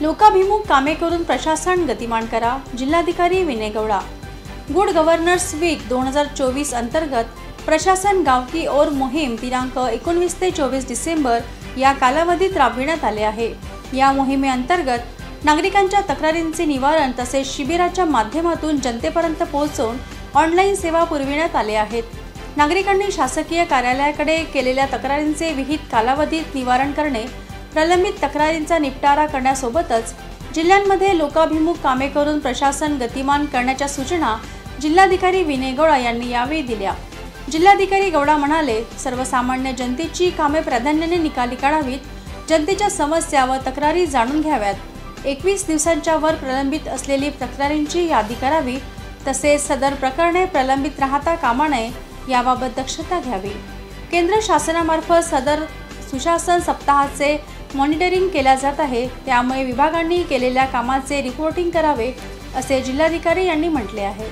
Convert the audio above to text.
लोकाभिमुख कामे करून प्रशासन गतिमान करा। जिल्हाधिकारी Vinay Gowda. Good governance week 2024 अंतर्गत प्रशासन गाव की ओर मोहीम दिनांक 19 ते 24 डिसेंबर या कालावधीत राबविण्यात आले आहे। या मोहिमेअंतर्गत नागरिकांच्या तक्रारींचे निवारण तसेच शिबिराच्या माध्यमातून जनतेपर्यंत पोहोचवून ऑनलाईन सेवा पुरविण्यात आले आहेत। नागरिकांनी शासकीय कार्यालयाकडे केलेल्या तक्रारींचे विहित कालावधीत निवारण करणे, प्रलंबित तक्रारींचा निपटारा करण्यासोबतच जिल्ह्यांमध्ये लोकाभिमुख कामे करून प्रशासन गतिमान करण्याच्या सूचना जिल्हाधिकारी विनय गौडा यांनी यावेळी दिल्या। जिल्हाधिकारी गौडा म्हणाले, सर्वसामान्य जनतेची कामे प्राधान्याने निकाली काढावीत, जनतेच्या समस्या व तक्रारी जाणून घ्याव्यात, 21 दिवसांच्या वर प्रलंबित असलेली तक्रारींची यादी करावी, तसेच सदर प्रकरणे प्रलंबित राहता कामा नये याबाबत दक्षता घ्यावी। केंद्र शासनामार्फत सदर सुशासन सप्ताहाचे मॉनिटरिंग केल्या जात आहे, त्यामुळे विभागांनी केलेल्या कामाचे रिपोर्टिंग करावे, असे जिल्हाधिकारी यांनी म्हटले आहे।